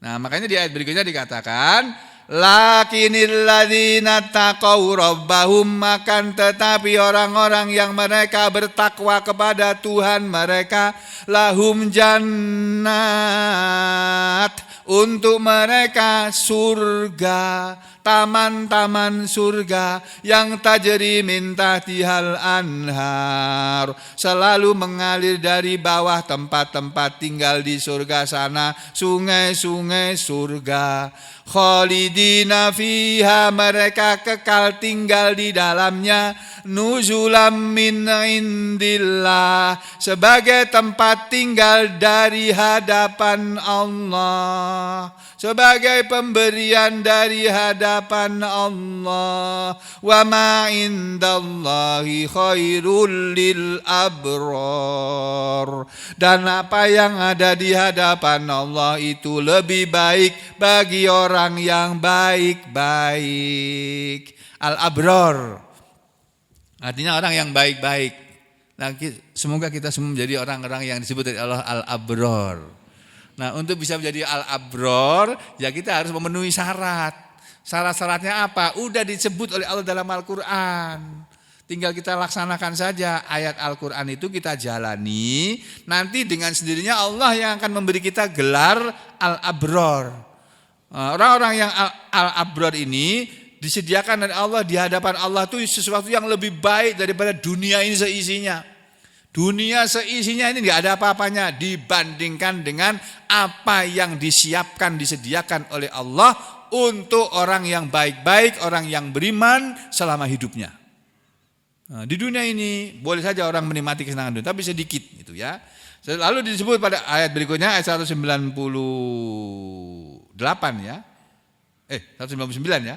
Nah, makanya di ayat berikutnya dikatakan lakinil ladzina taqaw rabbahum, makan tetapi orang-orang yang mereka bertakwa kepada Tuhan mereka, lahum jannat, untuk mereka surga, taman-taman surga yang tajri min tahtihal anhar, selalu mengalir dari bawah tempat-tempat tinggal di surga sana sungai-sungai surga. Khalidina fiha, mereka kekal tinggal di dalamnya. Nuzulam min indillah, sebagai tempat tinggal dari hadapan Allah, sebagai pemberian dari hadapan Allah. Wa ma indallahi khairul lil abrar, dan apa yang ada di hadapan Allah itu lebih baik bagi orang yang baik-baik. Al-abrar artinya orang yang baik-baik. Nah, Semoga kita semua menjadi orang-orang yang disebut oleh Allah al-abror. Nah, untuk bisa menjadi al-abror, ya kita harus memenuhi syarat. Syarat-syaratnya apa? Udah disebut oleh Allah dalam Al-Quran. Tinggal kita laksanakan saja ayat Al-Quran itu kita jalani. Nanti dengan sendirinya Allah yang akan memberi kita gelar al-abror. Orang-orang yang al-abror ini disediakan oleh Allah di hadapan Allah itu sesuatu yang lebih baik daripada dunia ini seisinya. Dunia seisinya ini tidak ada apa-apanya dibandingkan dengan apa yang disiapkan, disediakan oleh Allah untuk orang yang baik-baik, orang yang beriman selama hidupnya. Nah, di dunia ini boleh saja orang menikmati kesenangan dunia, tapi sedikit gitu ya. Lalu disebut pada ayat berikutnya ayat 198 ya. 199 ya.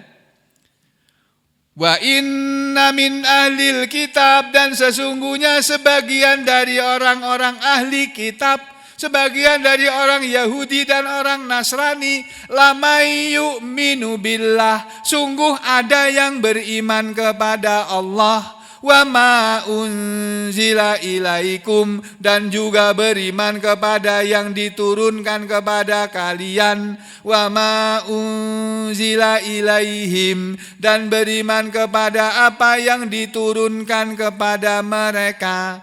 Wa inna min ahlil kitab, dan sesungguhnya sebagian dari orang-orang ahli kitab, sebagian dari orang Yahudi dan orang Nasrani, lamai yu'minu billah, sungguh ada yang beriman kepada Allah, wa ma unzila ilaikum, dan juga beriman kepada yang diturunkan kepada kalian, wa ma unzila ilaihim, dan beriman kepada apa yang diturunkan kepada mereka.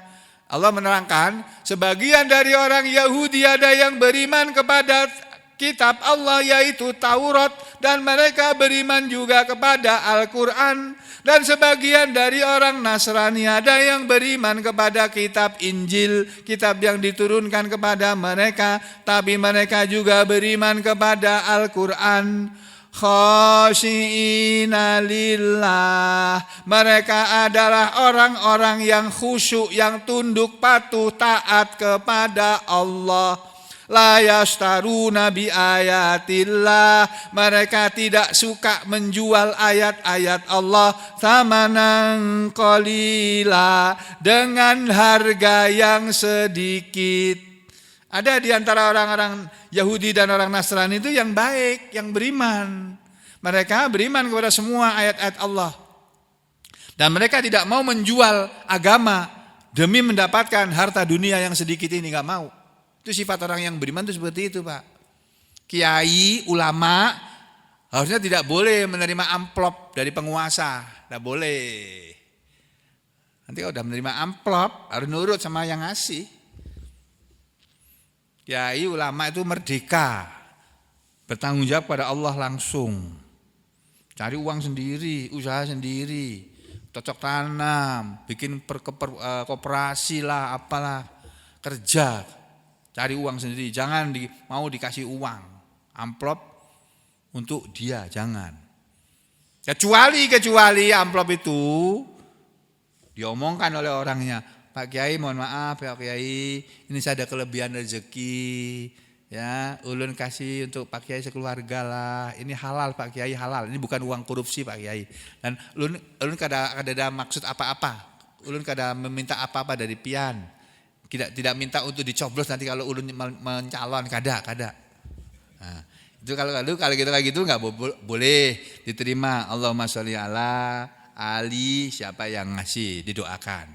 Allah menerangkan, sebagian dari orang Yahudi ada yang beriman kepada kitab Allah yaitu Taurat, dan mereka beriman juga kepada Al-Quran. Dan sebagian dari orang Nasrani ada yang beriman kepada kitab Injil, kitab yang diturunkan kepada mereka, tapi mereka juga beriman kepada Al-Quran. Khashi'ina lillah, mereka adalah orang-orang yang khusyuk, yang tunduk patuh taat kepada Allah. La yashtaruna bi ayatillah, mereka tidak suka menjual ayat-ayat Allah thamanan qalila, dengan harga yang sedikit. Ada di antara orang-orang Yahudi dan orang Nasrani itu yang baik, yang beriman. Mereka beriman kepada semua ayat-ayat Allah. Dan mereka tidak mau menjual agama demi mendapatkan harta dunia yang sedikit ini, enggak mau. Itu sifat orang yang beriman itu seperti itu, Pak. Kiai, ulama harusnya tidak boleh menerima amplop dari penguasa, tidak boleh. Nanti kalau sudah menerima amplop harus nurut sama yang ngasih. Kiai, ulama itu merdeka, bertanggung jawab pada Allah langsung. Cari uang sendiri, usaha sendiri, cocok tanam, bikin koperasi lah, apalah, kerja. Cari uang sendiri, jangan mau dikasih uang, amplop untuk dia, jangan. Kecuali amplop itu diomongkan oleh orangnya, Pak Kiai mohon maaf Pak Kiai, ini saya ada kelebihan rezeki, ya ulun kasih untuk Pak Kiai sekeluarga lah, ini halal Pak Kiai, halal, ini bukan uang korupsi Pak Kiai. Dan ulun kada ada maksud apa-apa, ulun kada meminta apa-apa dari pian. Tidak minta untuk dicoblos nanti kalau ulun mencalon, kada. Nah, itu kalau gitu kayak gitu nggak boleh diterima. Allahumma sholli ala ali, siapa yang ngasih didoakan.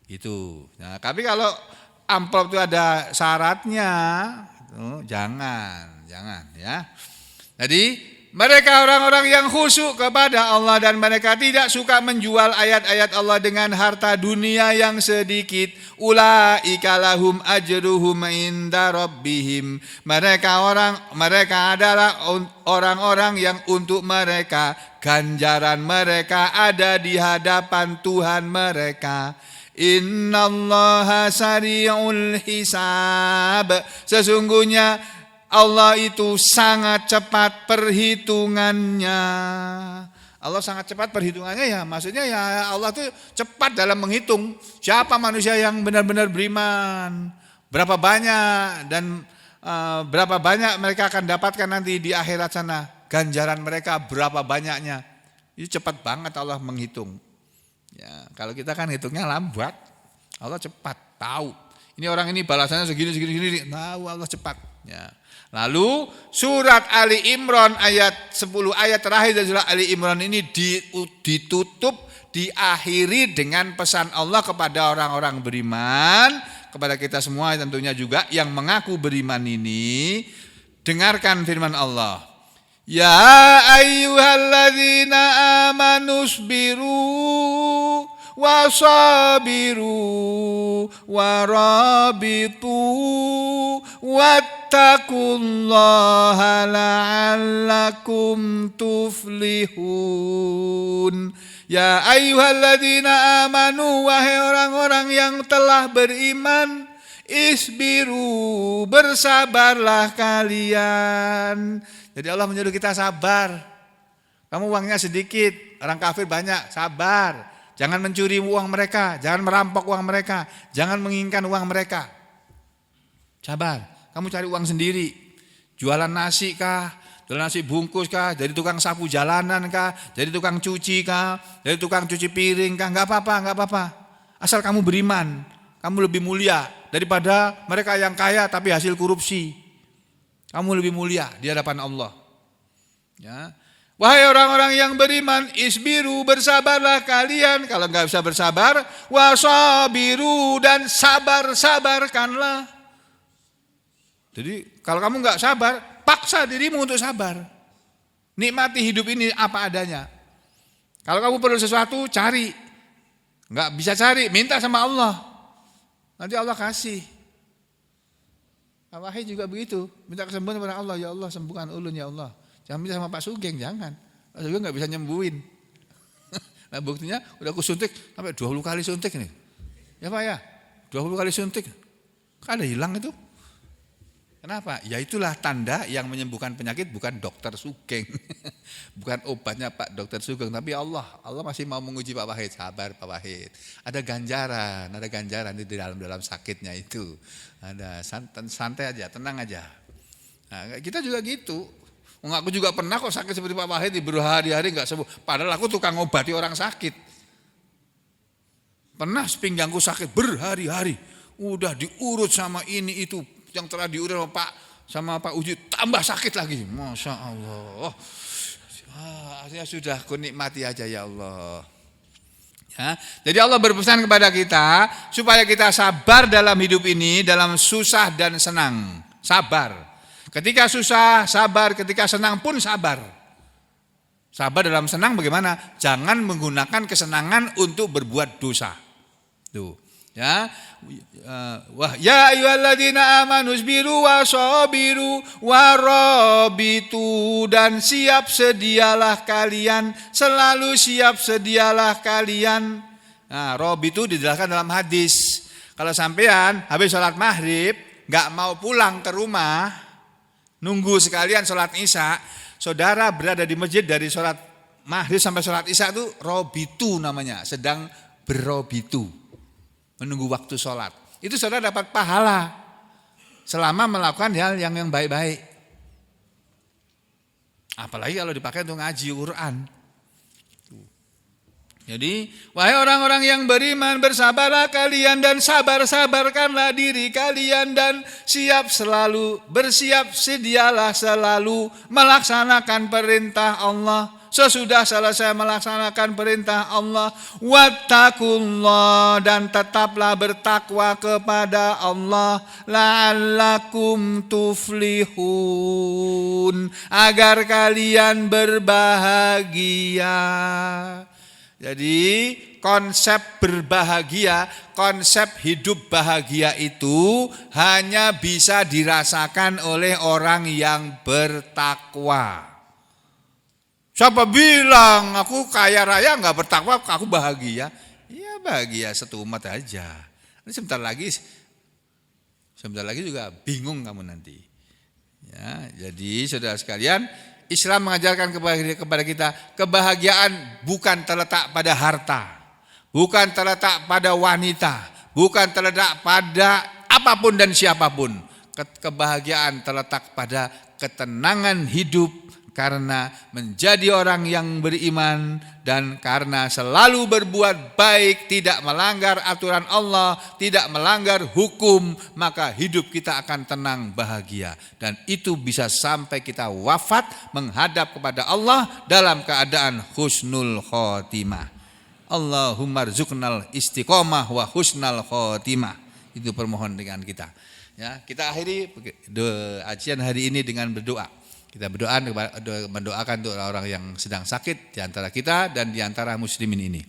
Gitu. Nah, tapi kalau amplop itu ada syaratnya, jangan ya. Jadi mereka orang-orang yang khusyuk kepada Allah, dan mereka tidak suka menjual ayat-ayat Allah dengan harta dunia yang sedikit. Ulaika lahum ajruhum inda rabbihim. Mereka adalah orang-orang yang untuk mereka ganjaran mereka ada di hadapan Tuhan mereka. Innallaha sari'ul hisab. Sesungguhnya Allah itu sangat cepat perhitungannya. Allah sangat cepat perhitungannya, ya maksudnya ya Allah itu cepat dalam menghitung siapa manusia yang benar-benar beriman, berapa banyak, dan berapa banyak mereka akan dapatkan nanti di akhirat sana, ganjaran mereka berapa banyaknya. Itu cepat banget Allah menghitung. Ya, kalau kita kan hitungnya lambat, Allah cepat tahu. Ini orang ini balasannya segini, tahu Allah cepat. Ya. Lalu surat Ali Imran ayat 10 ayat terakhir dari surat Ali Imran ini ditutup, diakhiri dengan pesan Allah kepada orang-orang beriman, kepada kita semua tentunya juga yang mengaku beriman ini. Dengarkan firman Allah. Ya ayyuhalladzina amanusbiru wasabiru warabitu wattaqullaha la'allakum tuflihun. Ya ayyuhalladzina amanu, wahai orang-orang yang telah beriman, isbiru, bersabarlah kalian. Jadi Allah menyuruh kita sabar. Kamu uangnya sedikit, orang kafir banyak, sabar. Jangan mencuri uang mereka, jangan merampok uang mereka, jangan menginginkan uang mereka. Sabar, kamu cari uang sendiri. Jualan nasi kah? Jualan nasi bungkus kah? Jadi tukang sapu jalanan kah? Jadi tukang cuci kah? Jadi tukang cuci piring kah? Enggak apa-apa. Asal kamu beriman, kamu lebih mulia daripada mereka yang kaya tapi hasil korupsi. Kamu lebih mulia di hadapan Allah. Ya. Wahai orang-orang yang beriman, isbiru, bersabarlah kalian. Kalau enggak bisa bersabar, wasabiru, dan sabar-sabarkanlah. Jadi kalau kamu enggak sabar, paksa dirimu untuk sabar. Nikmati hidup ini apa adanya. Kalau kamu perlu sesuatu, cari. Enggak bisa cari, minta sama Allah. Nanti Allah kasih. Wahai juga begitu, minta kesembuhan kepada Allah. Ya Allah, sembuhkan ulun ya Allah. Jangan minta sama Pak Sugeng, jangan. Pak Sugeng enggak bisa nyembuhin. Nah buktinya udah aku suntik sampai 20 kali suntik nih. Ya Pak ya, 20 kali suntik. Kan ada hilang itu. Kenapa? Ya itulah tanda yang menyembuhkan penyakit bukan dokter Sugeng. Bukan obatnya Pak Dokter Sugeng, tapi Allah. Allah masih mau menguji Pak Wahid. Sabar Pak Wahid. Ada ganjaran di dalam sakitnya itu. Ada santai aja, tenang aja. Nah, kita juga gitu. Aku juga pernah kok sakit seperti Pak Wahid, berhari-hari enggak sembuh. Padahal aku tukang ngobati orang sakit. Pernah pinggangku sakit berhari-hari. Udah diurut sama ini itu. Yang telah diurut sama Pak Uji tambah sakit lagi. Masya Allah. Akhirnya sudah aku nikmati aja ya Allah. Ya, jadi Allah berpesan kepada kita supaya kita sabar dalam hidup ini, dalam susah dan senang. Sabar. Ketika susah sabar, ketika senang pun sabar. Sabar dalam senang bagaimana? Jangan menggunakan kesenangan untuk berbuat dosa. Tuh. Ya, ya ayyuhalladzina amanu isbiru wasabiru warabitu, dan siap sedialah kalian, selalu siap sedialah kalian. Nah, rabitu dijelaskan dalam hadis. Kalau sampean habis sholat maghrib enggak mau pulang ke rumah, nunggu sekalian sholat isya, saudara berada di masjid dari sholat maghrib sampai sholat isya itu rabitu namanya, sedang berobitu. Menunggu waktu sholat. Itu saudara dapat pahala selama melakukan hal yang baik-baik. Apalagi kalau dipakai untuk ngaji Quran. Jadi, wahai orang-orang yang beriman, bersabarlah kalian dan sabar-sabarkanlah diri kalian, dan bersiap sedialah selalu melaksanakan perintah Allah. Sesudah selesai melaksanakan perintah Allah, wattaqullah, dan tetaplah bertakwa kepada Allah, la'allakum tuflihun, agar kalian berbahagia. Jadi konsep berbahagia, konsep hidup bahagia itu hanya bisa dirasakan oleh orang yang bertakwa. Siapa bilang aku kaya raya enggak bertakwa, aku bahagia? Ya bahagia satu umat aja. Ini sebentar lagi juga bingung kamu nanti. Ya, jadi saudara sekalian, Islam mengajarkan kepada kita kebahagiaan bukan terletak pada harta, bukan terletak pada wanita, bukan terletak pada apapun dan siapapun. Kebahagiaan terletak pada ketenangan hidup, karena menjadi orang yang beriman dan karena selalu berbuat baik, tidak melanggar aturan Allah, tidak melanggar hukum, maka hidup kita akan tenang, bahagia. Dan itu bisa sampai kita wafat menghadap kepada Allah dalam keadaan husnul khotimah. Allahumma rzuqnal istiqomah wa husnal khotimah. Itu permohon dengan kita. Ya, kita akhiri ajian hari ini dengan berdoa. Kita mendoakan untuk orang yang sedang sakit di antara kita dan di antara muslimin ini.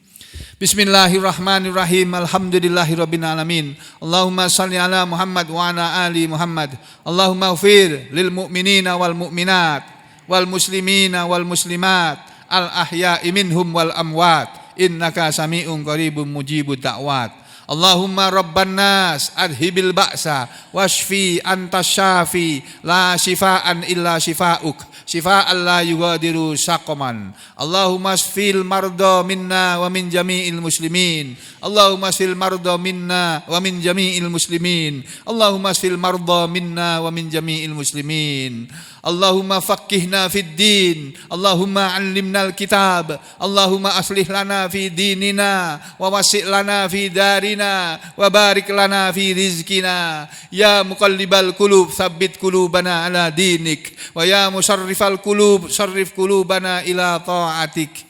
Bismillahirrahmanirrahim. Alhamdulillahirabbil alamin. Allahumma shalli ala Muhammad wa ala ali Muhammad. Allahumma ighfir lil mu'minina wal mu'minat wal muslimina wal muslimat al ahya'i minhum wal amwat. Innaka sami'un qaribun mujibud da'wat. Allahumma rabban nas adhibil ba'sa washfi antas syafi la shifaan illa shifa'uk shifaan la yughadiru saqaman. Allahumma shfil marda minna wa min jami'il muslimin. Allahumma shfil marda minna wa min jami'il muslimin. Allahumma shfil marda minna wa min jami'il muslimin. Allahumma faqqihna fid din. Allahumma 'allimnal kitab. Allahumma aslih lana fi dinina wa wasi' lana fi darina wa barik lana fi rizqina. Ya muqallibal qulub tsabbit qulubana ala dinik wa ya musarrifal qulub sarrif qulubana ila ta'atik.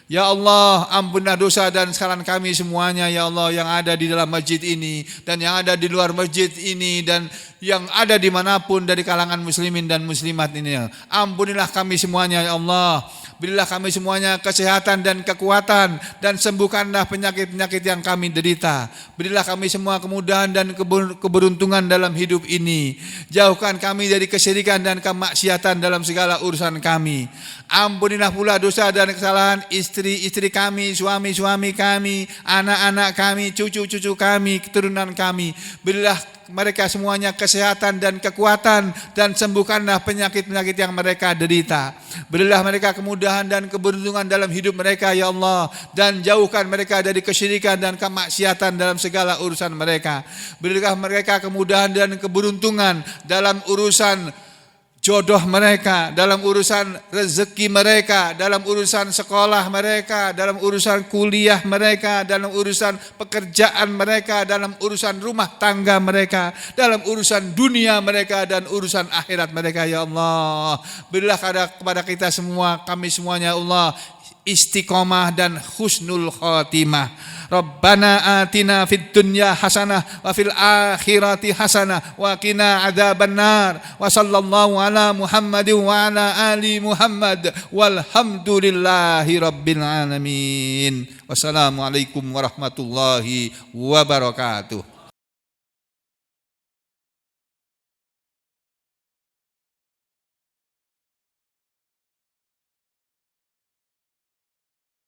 Ya Allah, ampunlah dosa dan kesalahan kami semuanya ya Allah, yang ada di dalam masjid ini dan yang ada di luar masjid ini dan yang ada dimanapun dari kalangan muslimin dan muslimat ini. Ampunilah kami semuanya ya Allah. Berilah kami semuanya kesehatan dan kekuatan dan sembuhkanlah penyakit-penyakit yang kami derita. Berilah kami semua kemudahan dan keberuntungan dalam hidup ini. Jauhkan kami dari kesyirikan dan kemaksiatan dalam segala urusan kami. Ampunilah pula dosa dan kesalahan istri-istri kami, suami-suami kami, anak-anak kami, cucu-cucu kami, keturunan kami. Berilah mereka semuanya kesehatan dan kekuatan dan sembuhkanlah penyakit-penyakit yang mereka derita. Berilah mereka kemudahan dan keberuntungan dalam hidup mereka ya Allah, dan jauhkan mereka dari kesyirikan dan kemaksiatan dalam segala urusan mereka. Berilah mereka kemudahan dan keberuntungan dalam urusan jodoh mereka, dalam urusan rezeki mereka, dalam urusan sekolah mereka, dalam urusan kuliah mereka, dalam urusan pekerjaan mereka, dalam urusan rumah tangga mereka, dalam urusan dunia mereka dan urusan akhirat mereka ya Allah. Berilah kepada kita semua, kami semuanya ya Allah, istiqomah dan husnul khotimah. Rabbana atina fid dunya hasanah wa fil akhirati hasanah wa qina adzabannar. Wa sallallahu ala Muhammadin wa ala ali Muhammad walhamdulillahi rabbil alamin. Wassalamualaikum warahmatullahi wabarakatuh.